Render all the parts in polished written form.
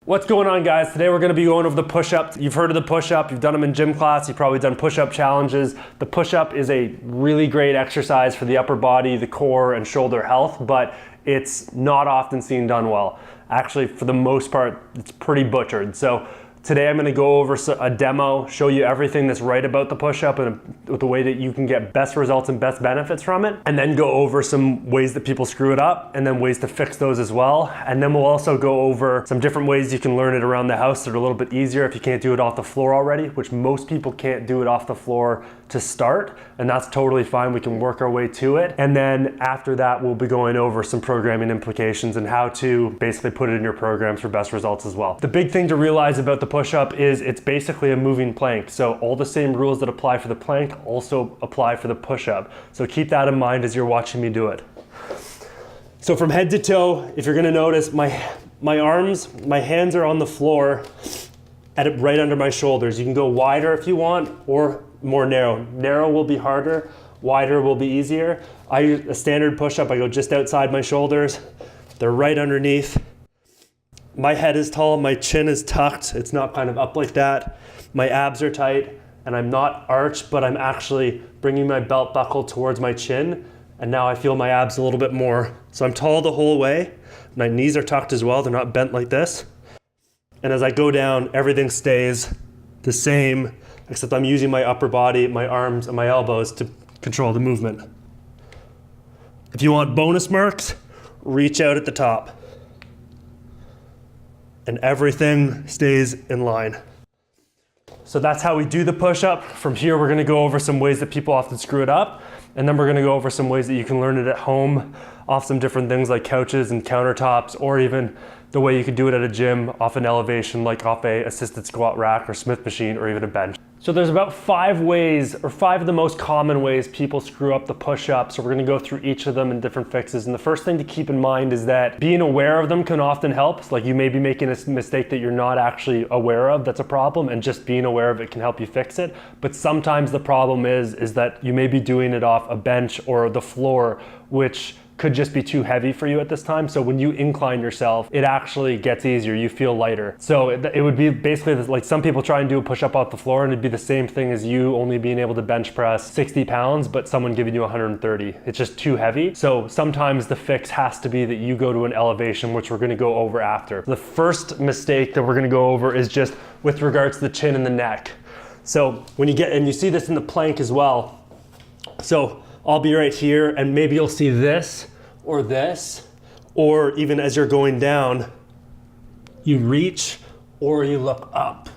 What's going on, guys? Today we're going to be going over the push-up. You've heard of the push-up, you've done them in gym class, you've probably done push-up challenges. The push-up is a really great exercise for the upper body, the core, and shoulder health, but it's not often seen done well. Actually, for the most part, it's pretty butchered. So today I'm going to go over a demo, show you everything that's right about the push-up and the way that you can get best results and best benefits from it, and then go over some ways that people screw it up and then ways to fix those as well. And then we'll also go over some different ways you can learn it around the house that are a little bit easier if you can't do it off the floor already, which most people can't do it off the floor to start, and that's totally fine. We can work our way to it. And then after that, we'll be going over some programming implications and how to basically put it in your programs for best results as well. The big thing to realize about the push-up is it's basically a moving plank. So all the same rules that apply for the plank also apply for the push-up. So keep that in mind as you're watching me do it. So from head to toe, if you're gonna notice, my hands are on the floor right under my shoulders. You can go wider if you want, or more narrow. Narrow will be harder, wider will be easier. I use a standard push-up, I go just outside my shoulders. They're right underneath. My head is tall, my chin is tucked. It's not kind of up like that. My abs are tight, and I'm not arched, but I'm actually bringing my belt buckle towards my chin. And now I feel my abs a little bit more. So I'm tall the whole way. My knees are tucked as well. They're not bent like this. And as I go down, everything stays the same, except I'm using my upper body, my arms, and my elbows to control the movement. If you want bonus marks, reach out at the top. And everything stays in line. So that's how we do the push-up. From here, we're gonna go over some ways that people often screw it up. And then we're gonna go over some ways that you can learn it at home off some different things like couches and countertops, or even the way you could do it at a gym off an elevation, like off a assisted squat rack or Smith machine, or even a bench. So there's about 5 ways, or 5 of the most common ways people screw up the push-up. So we're gonna go through each of them in different fixes. And the first thing to keep in mind is that being aware of them can often help. Like, you may be making a mistake that you're not actually aware of that's a problem, and just being aware of it can help you fix it. But sometimes the problem is that you may be doing it off a bench or the floor, which could just be too heavy for you at this time. So when you incline yourself, it actually gets easier. You feel lighter. So it would be basically like some people try and do a push-up off the floor, and it'd be the same thing as you only being able to bench press 60 pounds, but someone giving you 130. It's just too heavy. So sometimes the fix has to be that you go to an elevation, which we're gonna go over after. The first mistake that we're gonna go over is just with regards to the chin and the neck. So when you get, and you see this in the plank as well. So I'll be right here, and maybe you'll see this, or even as you're going down, you reach or you look up.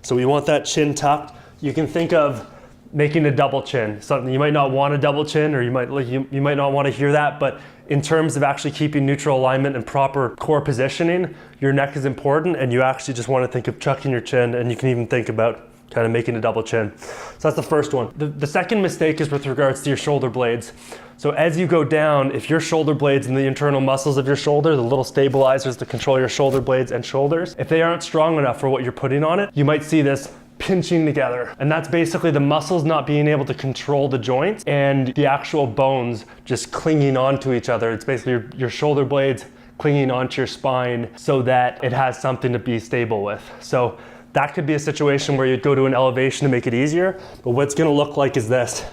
So we want that chin tucked. You can think of making a double chin. Something you might not want a double chin, or you might not want to hear that, but in terms of actually keeping neutral alignment and proper core positioning, your neck is important, and you actually just want to think of chucking your chin, and you can even think about kind of making a double chin. So that's the first one. The second mistake is with regards to your shoulder blades. So as you go down, if your shoulder blades and the internal muscles of your shoulder, the little stabilizers that control your shoulder blades and shoulders, if they aren't strong enough for what you're putting on it, you might see this pinching together. And that's basically the muscles not being able to control the joints and the actual bones just clinging onto each other. It's basically your shoulder blades clinging onto your spine so that it has something to be stable with. So that could be a situation where you'd go to an elevation to make it easier, but what's gonna look like is this.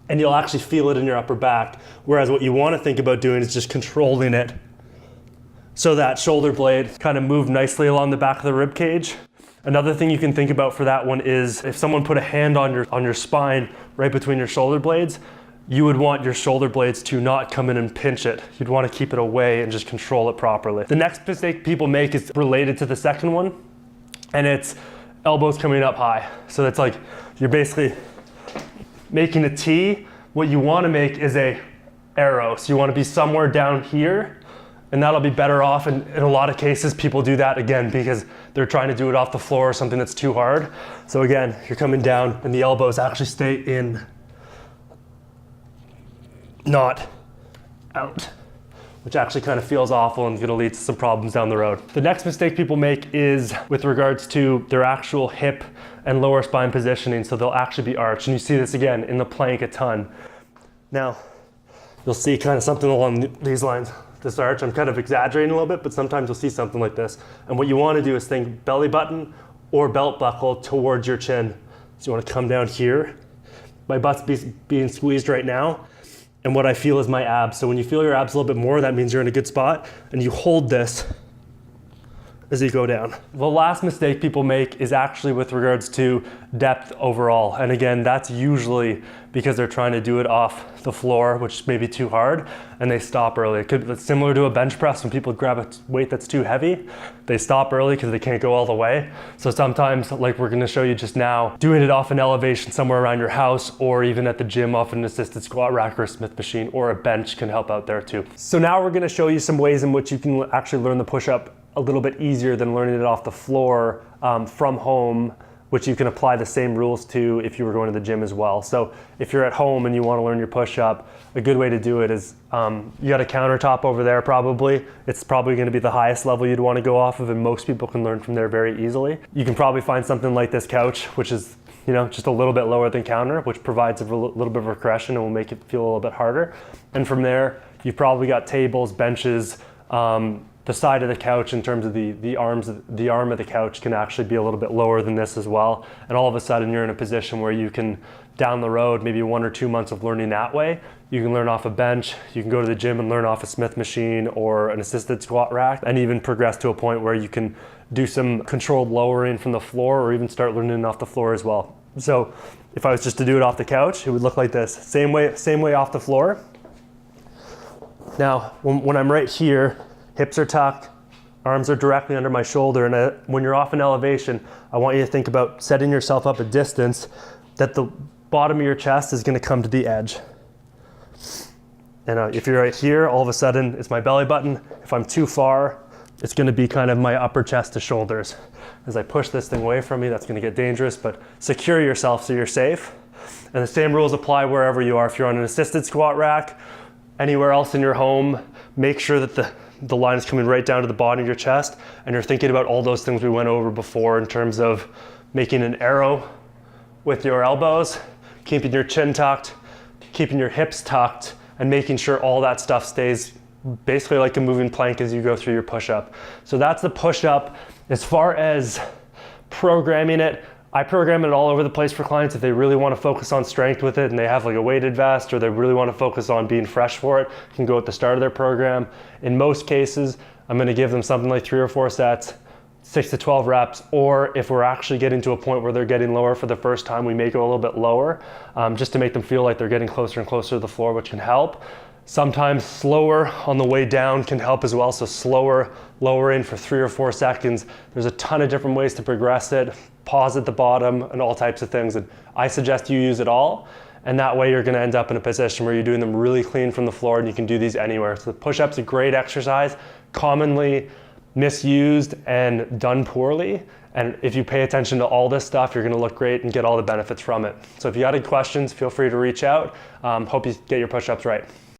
And you'll actually feel it in your upper back. Whereas what you wanna think about doing is just controlling it so that shoulder blade kind of move nicely along the back of the rib cage. Another thing you can think about for that one is if someone put a hand on your spine right between your shoulder blades, you would want your shoulder blades to not come in and pinch it. You'd want to keep it away and just control it properly. The next mistake people make is related to the second one, and it's elbows coming up high. So it's like you're basically making a T. What you want to make is a arrow. So you want to be somewhere down here, and that'll be better off. And in a lot of cases, people do that again because they're trying to do it off the floor or something that's too hard. So again, you're coming down and the elbows actually stay in, not out, which actually kind of feels awful and gonna lead to some problems down the road. The next mistake people make is with regards to their actual hip and lower spine positioning. So they'll actually be arched. And you see this again in the plank a ton. Now, you'll see kind of something along these lines. this arch. I'm kind of exaggerating a little bit, but sometimes you'll see something like this. And what you want to do is think belly button or belt buckle towards your chin. So you want to come down here. My butt's being squeezed right now. And what I feel is my abs. So when you feel your abs a little bit more, that means you're in a good spot. And you hold this as you go down. The last mistake people make is actually with regards to depth overall. And again, that's usually because they're trying to do it off the floor, which may be too hard, and they stop early. It's similar to a bench press. When people grab a weight that's too heavy, they stop early because they can't go all the way. So sometimes, like we're gonna show you just now, doing it off an elevation somewhere around your house or even at the gym off an assisted squat rack or a Smith machine or a bench can help out there too. So now we're gonna show you some ways in which you can actually learn the push-up a little bit easier than learning it off the floor from home, which you can apply the same rules to if you were going to the gym as well. So if you're at home and you want to learn your push-up, a good way to do it is you got a countertop over there probably. It's probably going to be the highest level you'd want to go off of, and most people can learn from there very easily. You can probably find something like this couch, which is just a little bit lower than counter, which provides a little bit of regression and will make it feel a little bit harder. And from there, you've probably got tables, benches, the side of the couch in terms of the arm of the couch can actually be a little bit lower than this as well. And all of a sudden you're in a position where you can, down the road, maybe 1 or 2 months of learning that way, you can learn off a bench, you can go to the gym and learn off a Smith machine or an assisted squat rack, and even progress to a point where you can do some controlled lowering from the floor or even start learning off the floor as well. So if I was just to do it off the couch, it would look like this. Same way off the floor. Now, when I'm right here, hips are tucked, arms are directly under my shoulder, and when you're off an elevation, I want you to think about setting yourself up a distance that the bottom of your chest is gonna come to the edge. And if you're right here, all of a sudden, it's my belly button. If I'm too far, it's gonna be kind of my upper chest to shoulders. As I push this thing away from me, that's gonna get dangerous, but secure yourself so you're safe. And the same rules apply wherever you are. If you're on an assisted squat rack, anywhere else in your home, make sure that the line is coming right down to the bottom of your chest, and you're thinking about all those things we went over before in terms of making an arrow with your elbows, keeping your chin tucked, keeping your hips tucked, and making sure all that stuff stays basically like a moving plank as you go through your push-up. So that's the push-up. As far as programming it, I program it all over the place for clients. If they really want to focus on strength with it and they have like a weighted vest, or they really want to focus on being fresh for it, you can go at the start of their program. In most cases, I'm going to give them something like 3 or 4 sets, 6 to 12 reps, or if we're actually getting to a point where they're getting lower for the first time, we make it a little bit lower, just to make them feel like they're getting closer and closer to the floor, which can help. Sometimes slower on the way down can help as well. So slower lowering for 3 or 4 seconds. There's a ton of different ways to progress it. Pause at the bottom and all types of things. And I suggest you use it all. And that way you're gonna end up in a position where you're doing them really clean from the floor, and you can do these anywhere. So the push-up's a great exercise, commonly misused and done poorly. And if you pay attention to all this stuff, you're gonna look great and get all the benefits from it. So if you got any questions, feel free to reach out. Hope you get your push-ups right.